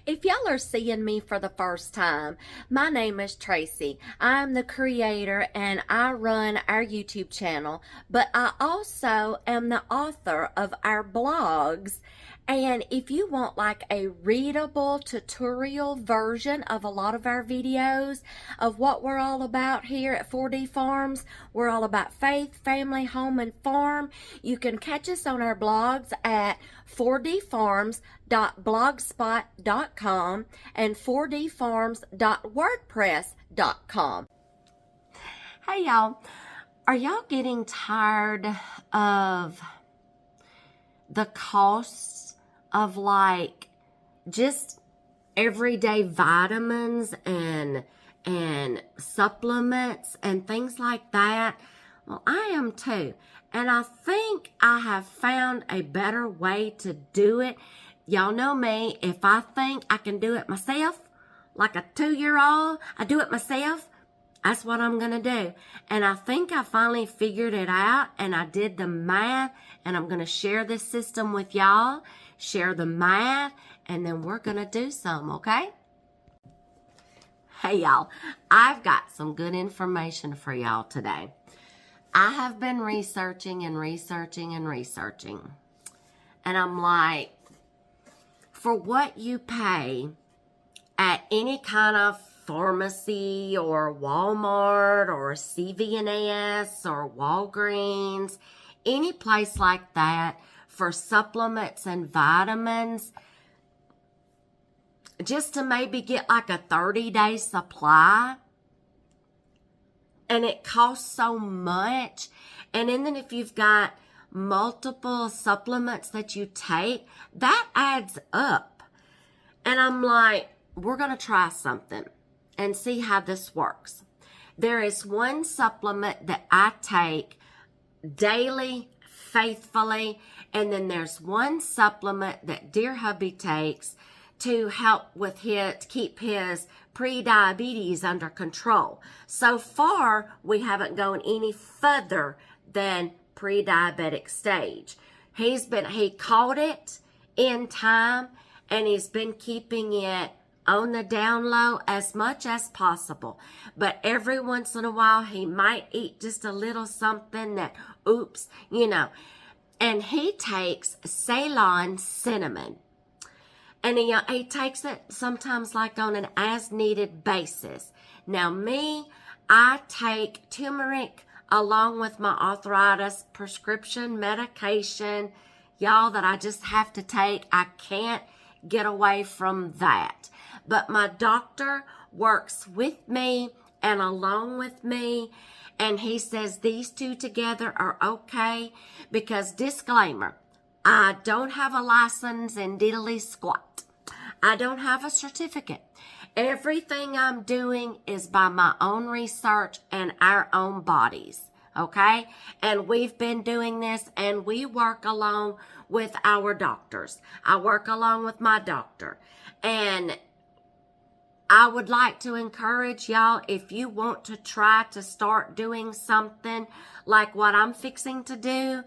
If y'all are seeing me for the first time, my name is Tracy. I'm the creator and I run our YouTube channel, but I also am the author of our blogs. And if you want like a readable tutorial version of a lot of our videos of what we're all about here at 4D Farms, we're all about faith, family, home, and farm. You can catch us on our blogs at 4dfarms.blogspot.com and 4dfarms.wordpress.com. Hey y'all, are y'all getting tired of the costs of like just everyday vitamins and supplements and things like that? Well, I am too. And I think I have found a better way to do it. Y'all know me. If I think I can do it myself, like a 2-year-old, I do it myself. That's what I'm going to do. And I think I finally figured it out and I did the math, and I'm going to share this system with y'all, share the math, and then we're going to do some, okay? Hey y'all, I've got some good information for y'all today. I have been researching and researching and researching. And I'm like, for what you pay at any kind of pharmacy or Walmart or CVS or Walgreens, any place like that for supplements and vitamins, just to maybe get like a 30-day supply, and it costs so much. And then if you've got multiple supplements that you take, that adds up. And I'm like, we're going to try something and see how this works. There is one supplement that I take daily, faithfully, and then there's one supplement that dear hubby takes to help with keep his pre-diabetes under control. So far, we haven't gone any further than pre-diabetic stage. He caught it in time, and he's been keeping it on the down low as much as possible. But every once in a while, he might eat just a little something that, oops, And he takes Ceylon cinnamon. And he takes it sometimes like on an as-needed basis. Now me, I take turmeric along with my arthritis prescription medication, y'all, that I just have to take. I can't get away from that. But my doctor works with me and along with me, and he says these two together are okay because, disclaimer, I don't have a license in diddly squat. I don't have a certificate. Everything I'm doing is by my own research and our own bodies, okay? And we've been doing this, and we work along with our doctors. I work along with my doctor. And I would like to encourage y'all, if you want to try to start doing something like what I'm fixing to do,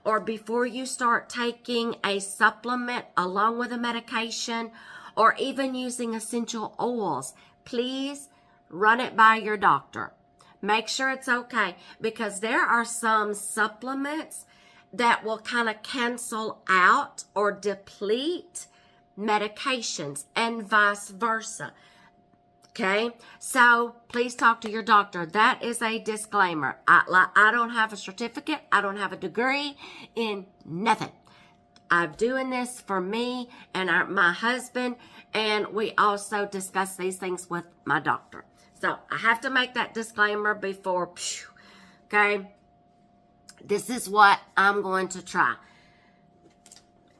or before you start taking a supplement along with a medication, or even using essential oils, please run it by your doctor. Make sure it's okay, because there are some supplements that will kind of cancel out or deplete medications and vice versa. Okay, so please talk to your doctor. That is a disclaimer. I don't have a certificate. I don't have a degree in nothing. I'm doing this for me and my husband, and we also discuss these things with my doctor. So I have to make that disclaimer before, okay? This is what I'm going to try.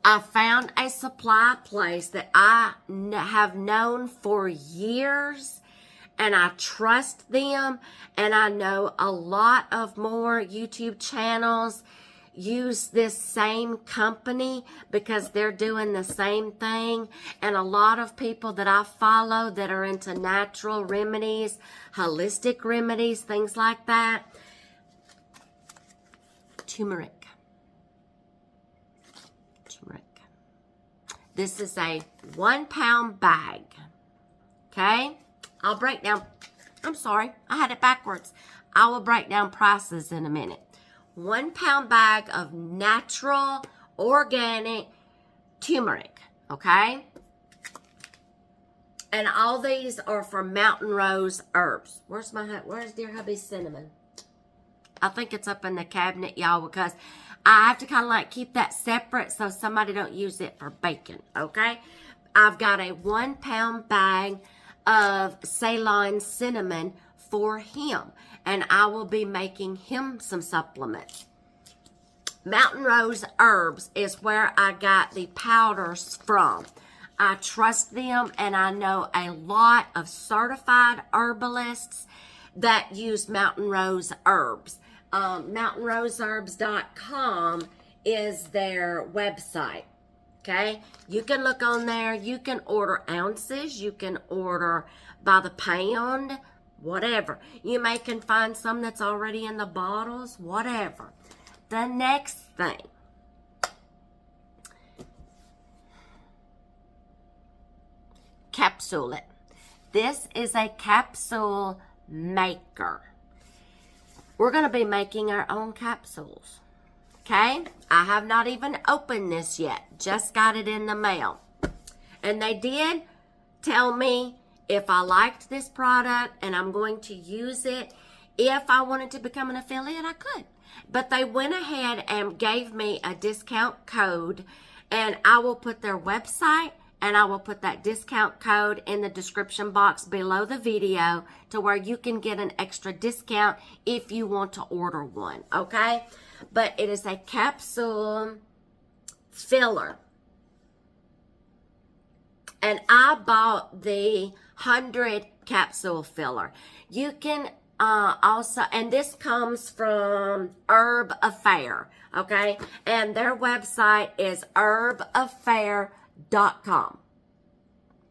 I found a supply place that I have known for years, and I trust them, and I know a lot of more YouTube channels use this same company because they're doing the same thing. And a lot of people that I follow that are into natural remedies, holistic remedies, things like that. Turmeric. This is a 1 pound bag. Okay? I'll break down, I'm sorry, I had it backwards. I will break down prices in a minute. 1 pound bag of natural, organic turmeric. Okay? And all these are from Mountain Rose Herbs. Where's dear hubby's cinnamon? I think it's up in the cabinet, y'all, because I have to kind of like keep that separate so somebody don't use it for bacon, okay? I've got a 1 pound bag of Ceylon cinnamon for him, and I will be making him some supplements. Mountain Rose Herbs is where I got the powders from. I trust them, and I know a lot of certified herbalists that use Mountain Rose Herbs. MountainRoseHerbs.com is their website. Okay, you can look on there. You can order ounces. You can order by the pound, whatever. You may can find some that's already in the bottles, whatever. The next thing. Capsule it. This is a capsule maker. We're going to be making our own capsules. Okay? I have not even opened this yet. Just got it in the mail. And they did tell me if I liked this product and I'm going to use it, if I wanted to become an affiliate, I could. But they went ahead and gave me a discount code, and I will put their website and I will put that discount code in the description box below the video to where you can get an extra discount if you want to order one, okay? But it is a capsule filler. And I bought the 100 capsule filler. You can also, and this comes from Herb Affair, okay? And their website is herbaffair.com.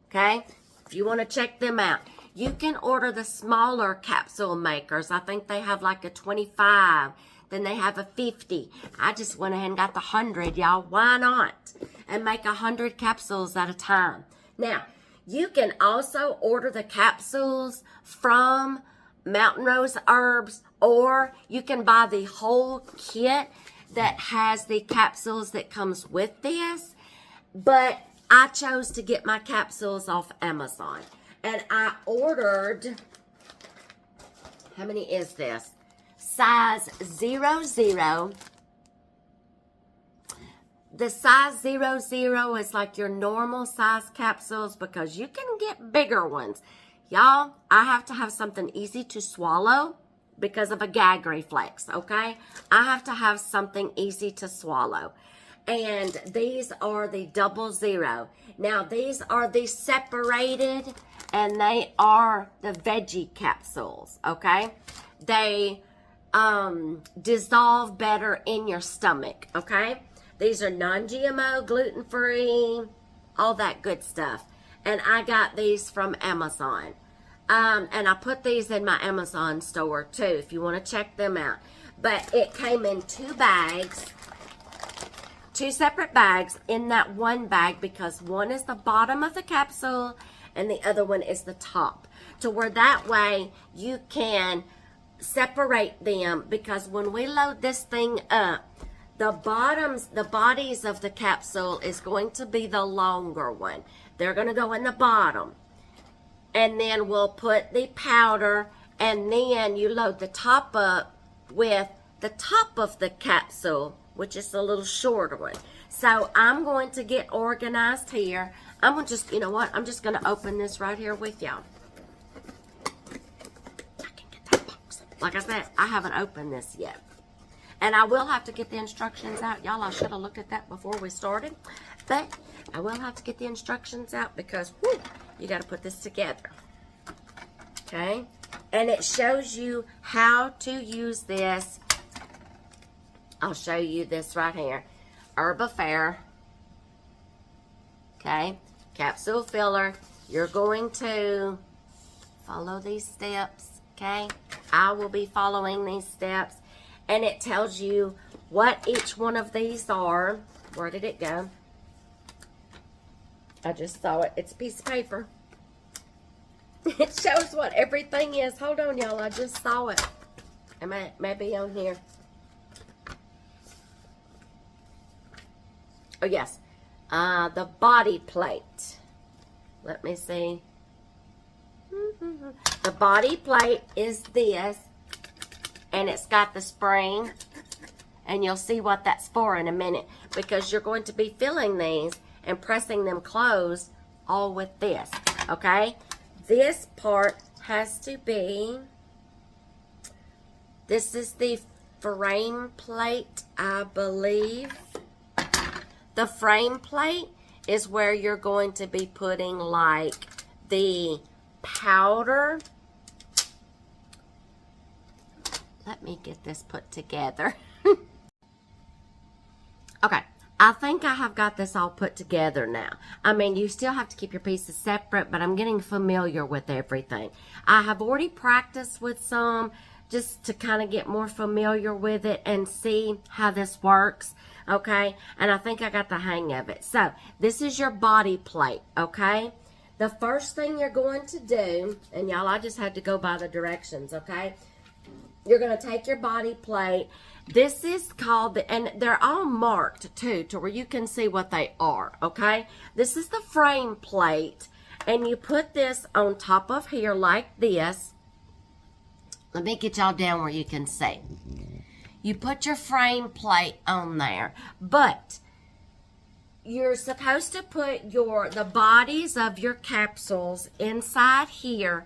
Okay, if you want to check them out, you can order the smaller capsule makers. I think they have like a 25, then they have a 50. I just went ahead and got the 100, y'all. Why not? And make 100 capsules at a time. Now, you can also order the capsules from Mountain Rose Herbs, or you can buy the whole kit that has the capsules that comes with this. But I chose to get my capsules off Amazon. And I ordered, how many is this? Size 00. The size 00 is like your normal size capsules because you can get bigger ones. Y'all, I have to have something easy to swallow because of a gag reflex, okay? I have to have something easy to swallow. And these are the 00. Now, these are the separated, and they are the veggie capsules, okay? They dissolve better in your stomach, okay? These are non-GMO, gluten-free, all that good stuff. And I got these from Amazon. And I put these in my Amazon store, too, if you want to check them out. But it came in 2 bags. 2 separate bags in that one bag because one is the bottom of the capsule and the other one is the top. To where that way you can separate them, because when we load this thing up, the bodies of the capsule is going to be the longer one. They're going to go in the bottom. And then we'll put the powder, and then you load the top up with the top of the capsule, which is a little shorter one. So I'm going to get organized here. I'm going to just, you know what? I'm just going to open this right here with y'all. I can get that box. Like I said, I haven't opened this yet. And I will have to get the instructions out. Y'all, I should have looked at that before we started. But I will have to get the instructions out because, whew, you got to put this together. Okay? And it shows you how to use this. I'll show you this right here. Herb Affair. Okay. Capsule filler. You're going to follow these steps. Okay. I will be following these steps. And it tells you what each one of these are. Where did it go? I just saw it. It's a piece of paper. It shows what everything is. Hold on, y'all. I just saw it. It may be on here. Oh, yes. The body plate. Let me see. The body plate is this. And it's got the spring. And you'll see what that's for in a minute. Because you're going to be filling these and pressing them closed all with this. Okay? This part has to be... This is the frame plate, I believe. The frame plate is where you're going to be putting like the powder. Let me get this put together. Okay, I think I have got this all put together now. I mean, you still have to keep your pieces separate, but I'm getting familiar with everything. I have already practiced with some just to kind of get more familiar with it and see how this works, okay? And I think I got the hang of it. So, this is your body plate, okay? The first thing you're going to do, and y'all, I just had to go by the directions, okay? You're going to take your body plate. This is called, and they're all marked too, to where you can see what they are, okay? This is the frame plate, and you put this on top of here like this. Let me get y'all down where you can see. You put your frame plate on there, but you're supposed to put the bodies of your capsules inside here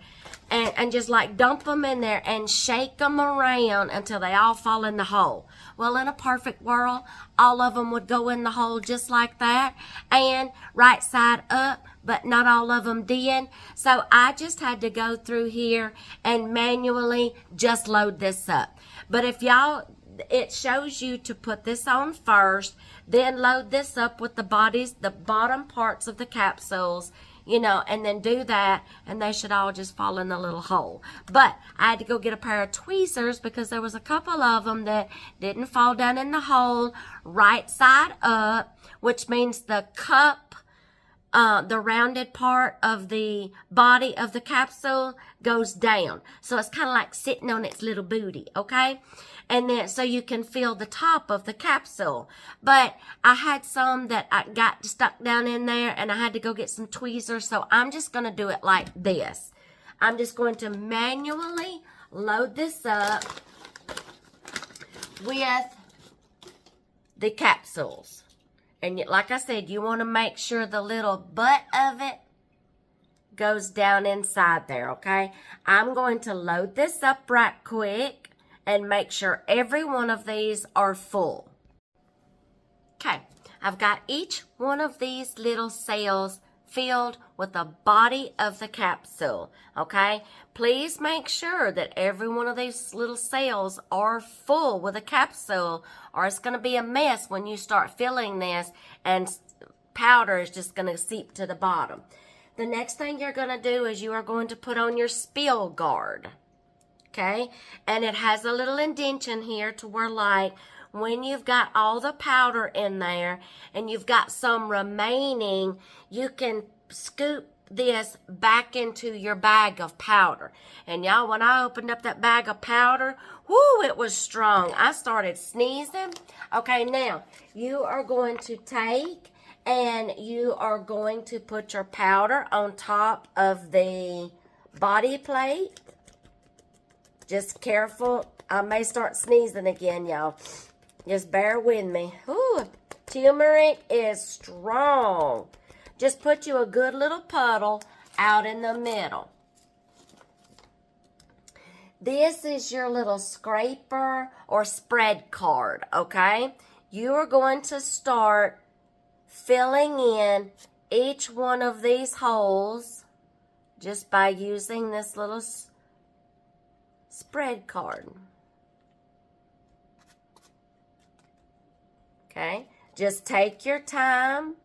and just like dump them in there and shake them around until they all fall in the hole. Well, in a perfect world, all of them would go in the hole just like that and right side up, but not all of them did. So I just had to go through here and manually just load this up. But if y'all, it shows you to put this on first, then load this up with the bodies, the bottom parts of the capsules, you know, and then do that, and they should all just fall in the little hole. But I had to go get a pair of tweezers because there was a couple of them that didn't fall down in the hole right side up, which means the cup, the rounded part of the body of the capsule goes down. So it's kind of like sitting on its little booty, okay? And then so you can feel the top of the capsule. But I had some that I got stuck down in there, and I had to go get some tweezers. So I'm just going to do it like this. I'm just going to manually load this up with the capsules. And like I said, you want to make sure the little butt of it goes down inside there, okay? I'm going to load this up right quick and make sure every one of these are full. Okay, I've got each one of these little cells filled with the body of the capsule, okay? Please make sure that every one of these little cells are full with a capsule, or it's going to be a mess when you start filling this and powder is just going to seep to the bottom. The next thing you're going to do is you are going to put on your spill guard, okay? And it has a little indentation here to where, like, when you've got all the powder in there and you've got some remaining, you can scoop this back into your bag of powder. And y'all, when I opened up that bag of powder, whoo, it was strong. I started sneezing. Okay, now you are going to take and you are going to put your powder on top of the body plate. Just careful. I may start sneezing again, y'all. Just bear with me. Ooh, turmeric is strong. Just put you a good little puddle out in the middle. This is your little scraper or spread card, okay? You are going to start filling in each one of these holes just by using this little spread card. Okay? Just take your time.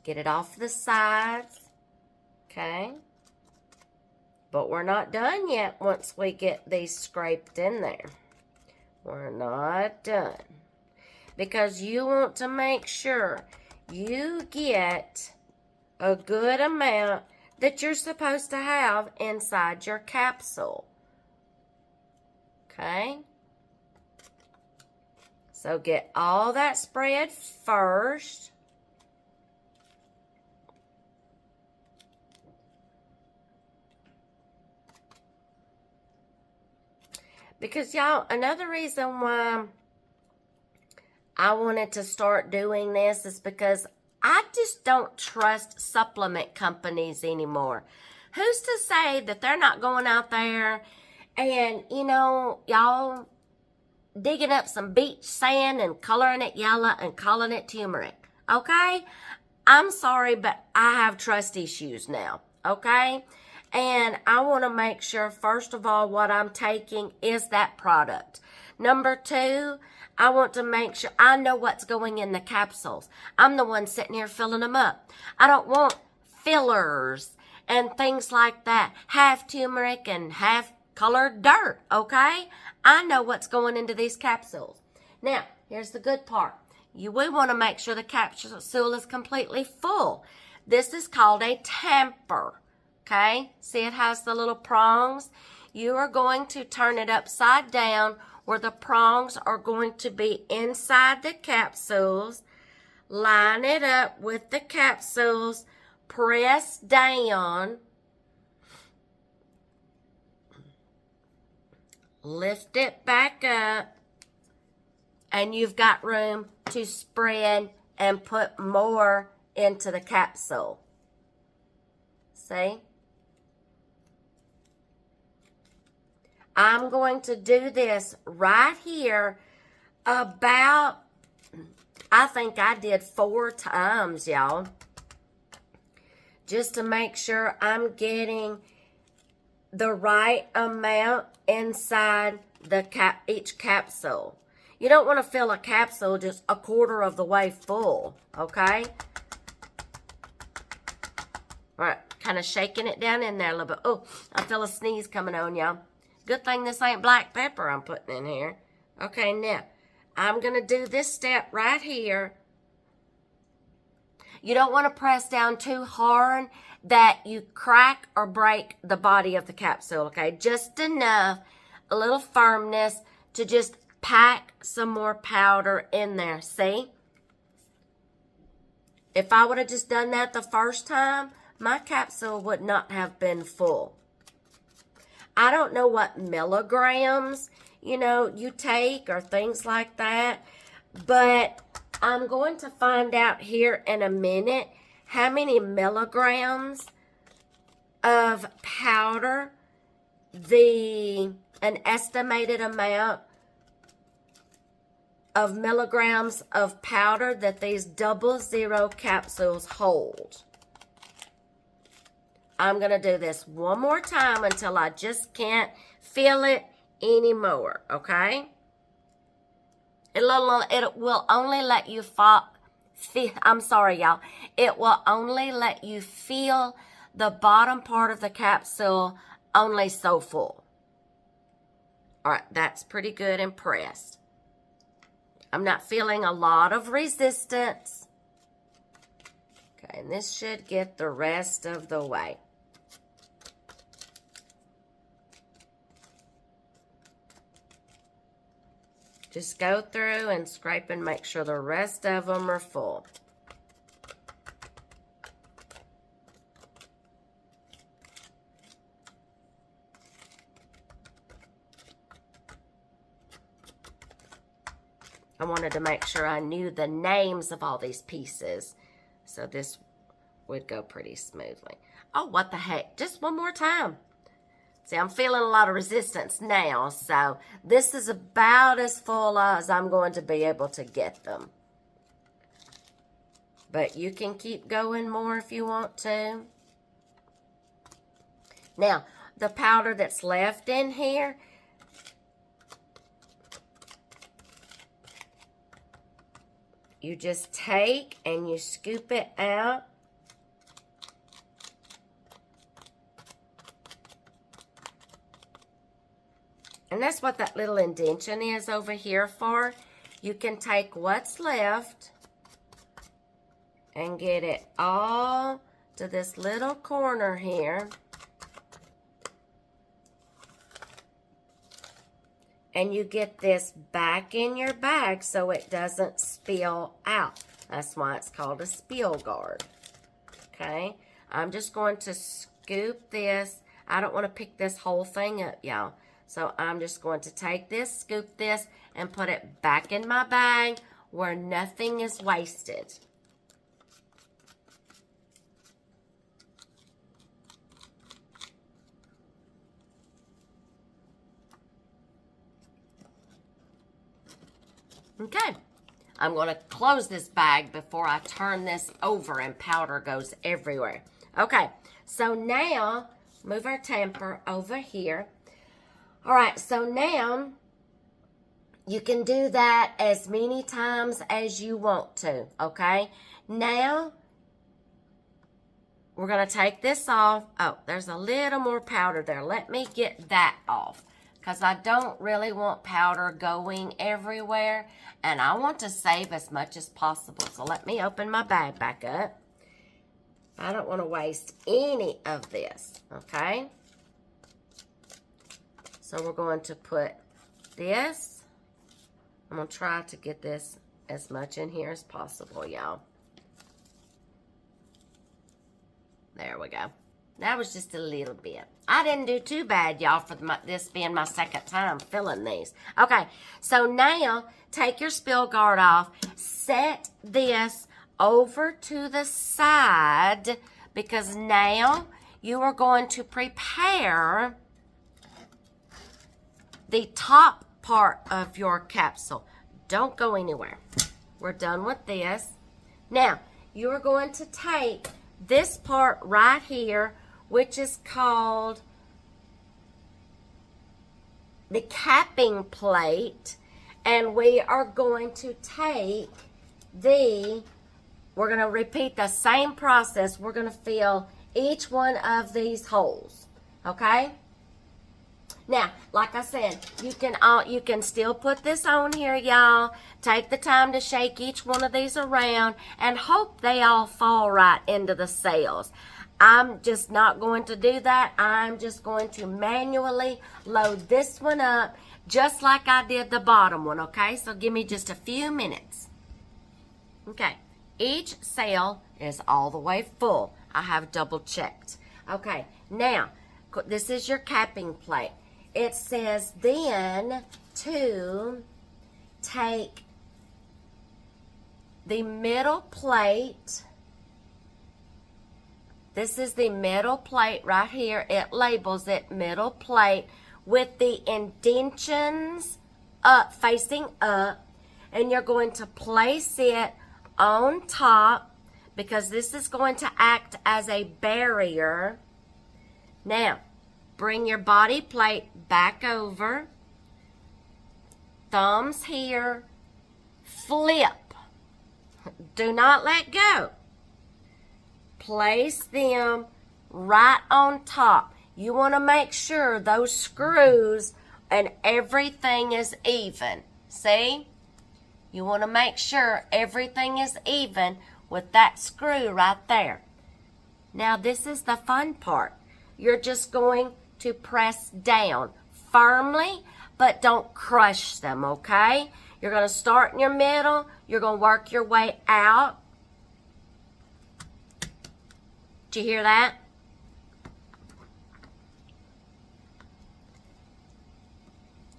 Get it off the sides, okay? But we're not done yet once we get these scraped in there. We're not done. Because you want to make sure you get a good amount that you're supposed to have inside your capsule. Okay? So get all that spread first. Because y'all, another reason why I wanted to start doing this is because I just don't trust supplement companies anymore. Who's to say that they're not going out there and, you know, y'all digging up some beach sand and coloring it yellow and calling it turmeric, okay? I'm sorry, but I have trust issues now, okay? And I want to make sure, first of all, what I'm taking is that product. Number two, I want to make sure I know what's going in the capsules. I'm the one sitting here filling them up. I don't want fillers and things like that. Half turmeric and half colored dirt, okay? I know what's going into these capsules. Now, here's the good part. We want to make sure the capsule is completely full. This is called a tamper. Okay, see it has the little prongs. You are going to turn it upside down where the prongs are going to be inside the capsules. Line it up with the capsules. Press down. Lift it back up. And you've got room to spread and put more into the capsule. See? I'm going to do this right here about, I think I did 4 times, y'all. Just to make sure I'm getting the right amount inside the each capsule. You don't want to fill a capsule just a quarter of the way full, okay? All right, kind of shaking it down in there a little bit. Oh, I feel a sneeze coming on, y'all. Good thing this ain't black pepper I'm putting in here. Okay, now, I'm going to do this step right here. You don't want to press down too hard that you crack or break the body of the capsule, okay? Just enough, a little firmness to just pack some more powder in there, see? If I would have just done that the first time, my capsule would not have been full. I don't know what milligrams, you know, you take or things like that, but I'm going to find out here in a minute how many milligrams of powder, an estimated amount of milligrams of powder that these 00 capsules hold. I'm going to do this one more time until I just can't feel it anymore, okay? It will only let you I'm sorry, y'all. It will only let you feel the bottom part of the capsule only so full. All right, that's pretty good and pressed. I'm not feeling a lot of resistance. Okay, and this should get the rest of the way. Just go through and scrape and make sure the rest of them are full. I wanted to make sure I knew the names of all these pieces, so this would go pretty smoothly. Oh, what the heck? Just one more time. See, I'm feeling a lot of resistance now, so this is about as full as I'm going to be able to get them. But you can keep going more if you want to. Now, the powder that's left in here, you just take and you scoop it out. And that's what that little indentation is over here for. You can take what's left and get it all to this little corner here. And you get this back in your bag so it doesn't spill out. That's why it's called a spill guard. Okay, I'm just going to scoop this. I don't want to pick this whole thing up, y'all. So I'm just going to take this, scoop this, and put it back in my bag where nothing is wasted. Okay, I'm going to close this bag before I turn this over and powder goes everywhere. Okay, so now, move our tamper over here. All right, so now you can do that as many times as you want to, okay? Now, we're going to take this off. Oh, there's a little more powder there. Let me get that off because I don't really want powder going everywhere, and I want to save as much as possible. So let me open my bag back up. I don't want to waste any of this, okay? So we're going to put this. I'm going to try to get this as much in here as possible, y'all. There we go. That was just a little bit. I didn't do too bad, y'all, for this being my second time filling these. Okay, so now take your spill guard off. Set this over to the side because now you are going to prepare the top part of your capsule. Don't go anywhere. We're done with this. Now, you are going to take this part right here, which is called the capping plate, and we are going to take we're going to repeat the same process. We're going to fill each one of these holes, okay? Now, like I said, you can still put this on here, y'all. Take the time to shake each one of these around and hope they all fall right into the cells. I'm just not going to do that. I'm just going to manually load this one up just like I did the bottom one, okay? So give me just a few minutes. Okay, each cell is all the way full. I have double checked. Okay, now, this is your capping plate. It says then to take the middle plate. This is the middle plate right here. It labels it middle plate with the indentions up, facing up. And you're going to place it on top because this is going to act as a barrier. Now, bring your body plate back over. Thumbs here. Flip. Do not let go. Place them right on top. You want to make sure those screws and everything is even. See? You want to make sure everything is even with that screw right there. Now this is the fun part. You're just going to press down firmly, but don't crush them, okay? You're going to start in your middle. You're going to work your way out. Did you hear that?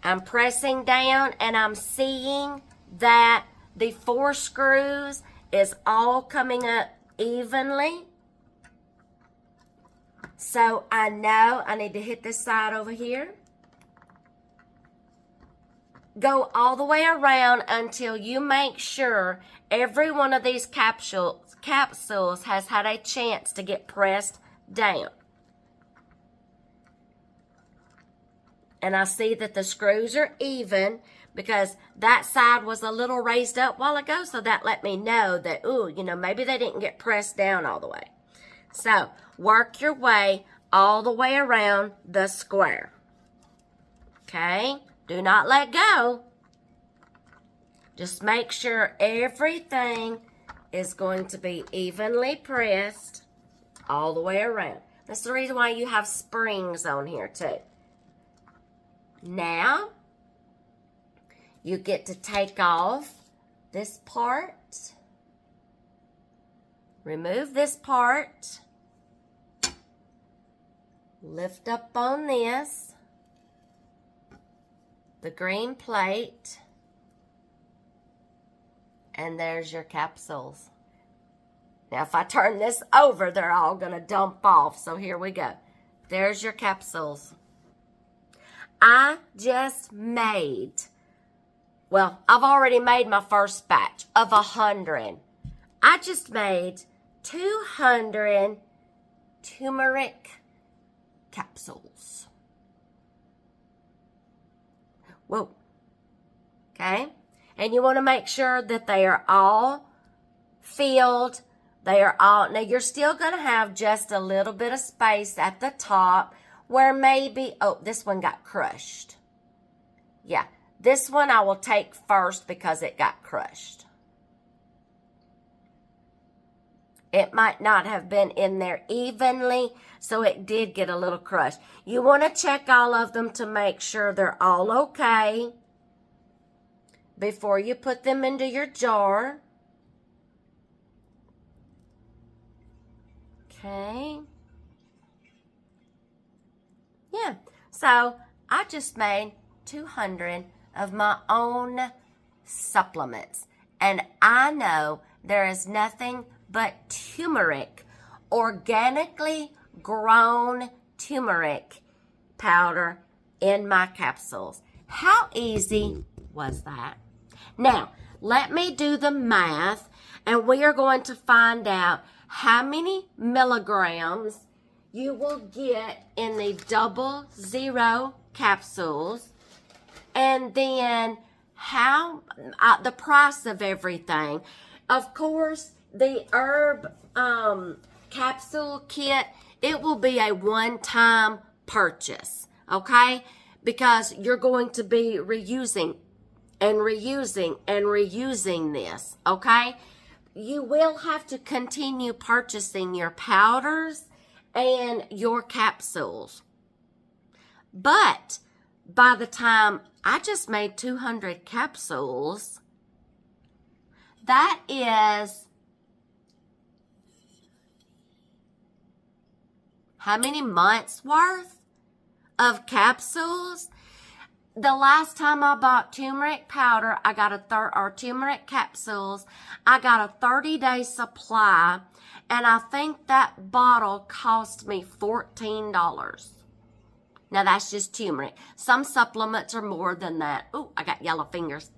I'm pressing down and I'm seeing that the 4 screws is all coming up evenly. So I know I need to hit this side over here. Go all the way around until you make sure every one of these capsules has had a chance to get pressed down. And I see that the screws are even because that side was a little raised up a while ago, so that let me know that, ooh, you know, maybe they didn't get pressed down all the way. So work your way all the way around the square. Okay? Do not let go. Just make sure everything is going to be evenly pressed all the way around. That's the reason why you have springs on here too. Now, you get to take off this part. Remove this part. Lift up on this. The green plate. And there's your capsules. Now, if I turn this over, they're all going to dump off. So here we go. There's your capsules. I just made, well, I've already made my first batch of 100. I just made 200 turmeric capsules. Whoa. Okay? And you want to make sure that they are all filled. They are all, now you're still going to have just a little bit of space at the top where maybe, oh, this one got crushed. Yeah, this one I will take first because it got crushed. It might not have been in there evenly, so it did get a little crushed. You want to check all of them to make sure they're all okay before you put them into your jar. Okay. Yeah, so I just made 200 of my own supplements. And I know there is nothing but turmeric, organically grown turmeric powder in my capsules. How easy was that? Now, let me do the math, and we are going to find out how many milligrams you will get in the 00 capsules, and then how the price of everything. Of course, the herb capsule kit, it will be a one-time purchase, okay? Because you're going to be reusing and reusing and reusing this, okay? You will have to continue purchasing your powders and your capsules. But by the time I just made 200 capsules, that is how many months worth of capsules? The last time I bought turmeric powder, I got or turmeric capsules, I got a 30-day supply, and I think that bottle cost me $14. Now, that's just turmeric. Some supplements are more than that. Ooh, I got yellow fingers.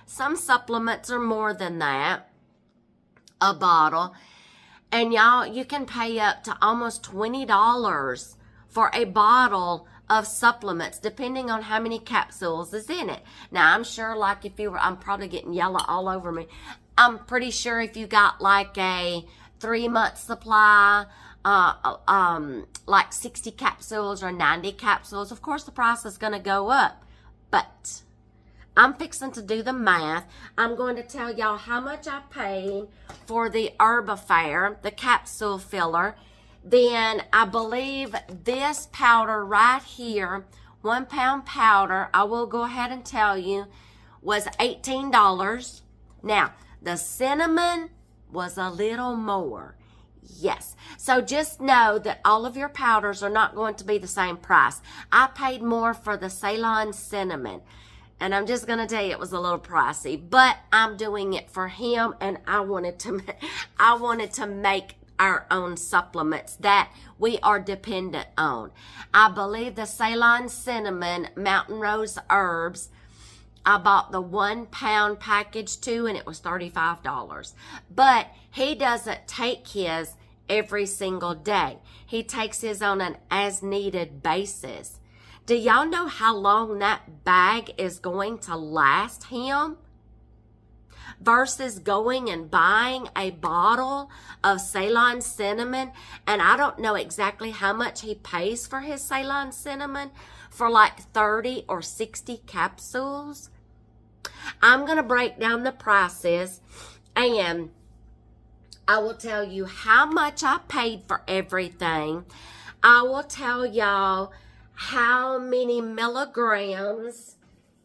Some supplements are more than that, a bottle. And y'all, you can pay up to almost $20 for a bottle of supplements, depending on how many capsules is in it. Now, I'm sure, like, if you were, I'm probably getting yellow all over me. I'm pretty sure if you got like a 3-month supply, like 60 capsules or 90 capsules, of course the price is going to go up. But I'm fixing to do the math. I'm going to tell y'all how much I paid for the Herb Affair, the capsule filler. Then I believe this powder right here, 1 pound powder, I will go ahead and tell you, was $18. Now, the cinnamon was a little more. Yes. So just know that all of your powders are not going to be the same price. I paid more for the Ceylon cinnamon. And I'm just going to tell you it was a little pricey. But I'm doing it for him, and I wanted to make our own supplements that we are dependent on. I believe the Ceylon cinnamon, Mountain Rose herbs, I bought the 1 pound package too, and it was $35. But he doesn't take his every single day. He takes his on an as needed basis. Do y'all know how long that bag is going to last him? versus going and buying a bottle of Ceylon cinnamon. And I don't know exactly how much he pays for his Ceylon cinnamon, for like 30 or 60 capsules. I'm going to break down the prices, and I will tell you how much I paid for everything. I will tell y'all how many milligrams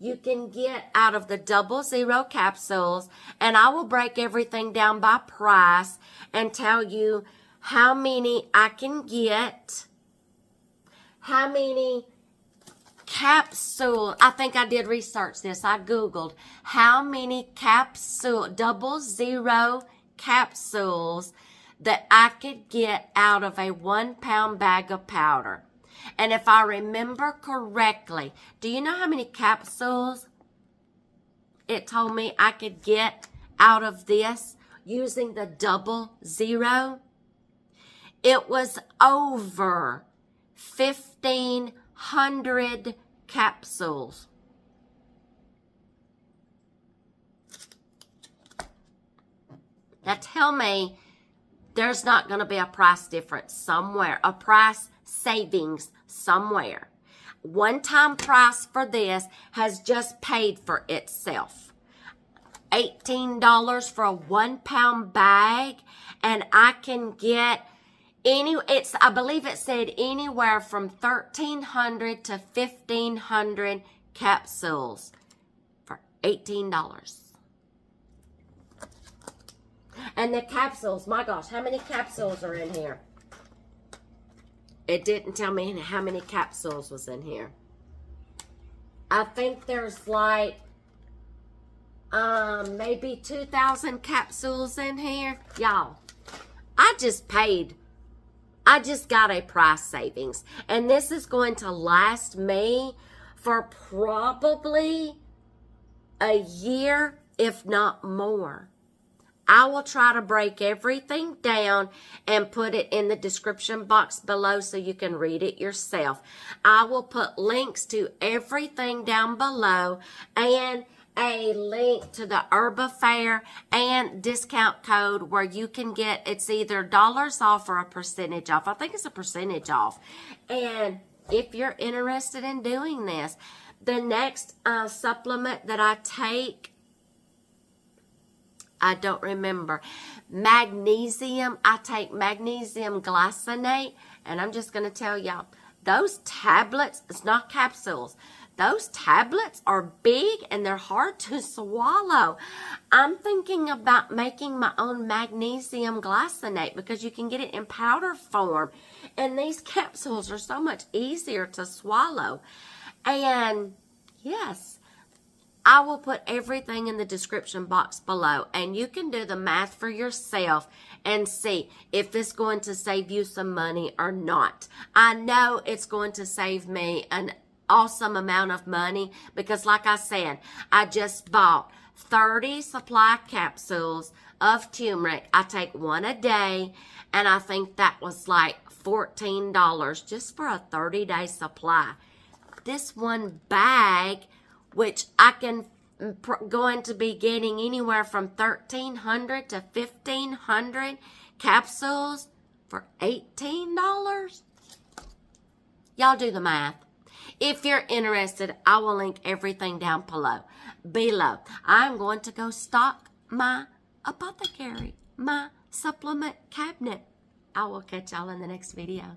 you can get out of the 00 capsules, and I will break everything down by price and tell you how many I can get, how many capsule. I think I did research this. I Googled how many 00 capsules that I could get out of a 1 pound bag of powder. And if I remember correctly, do you know how many capsules it told me I could get out of this using the 00? It was over 1,500 capsules. Now tell me there's not going to be a price difference somewhere, a price savings somewhere. One-time price for this has just paid for itself. $18 for a 1 pound bag, and I can get I believe it said anywhere from 1,300 to 1,500 capsules for $18. And the capsules, my gosh, how many capsules are in here? It didn't tell me how many capsules was in here. I think there's like maybe 2,000 capsules in here. Y'all, I just got a price savings. And this is going to last me for probably a year, if not more. I will try to break everything down and put it in the description box below so you can read it yourself. I will put links to everything down below and a link to the Herbal Fair and discount code where you can get, it's either dollars off or a percentage off. I think it's a percentage off. And if you're interested in doing this, the next supplement that I take, I don't remember. Magnesium. I take magnesium glycinate. And I'm just going to tell y'all, those tablets, it's not capsules. Those tablets are big and they're hard to swallow. I'm thinking about making my own magnesium glycinate because you can get it in powder form. And these capsules are so much easier to swallow. And yes, I will put everything in the description box below, and you can do the math for yourself and see if it's going to save you some money or not. I know it's going to save me an awesome amount of money because, like I said, I just bought 30 supply capsules of turmeric. I take one a day, and I think that was like $14 just for a 30-day supply. This one bag, which I can going to be getting anywhere from 1,300 to 1,500 capsules for $18. Y'all do the math. If you're interested, I will link everything down below. I'm going to go stock my apothecary, my supplement cabinet. I will catch y'all in the next video.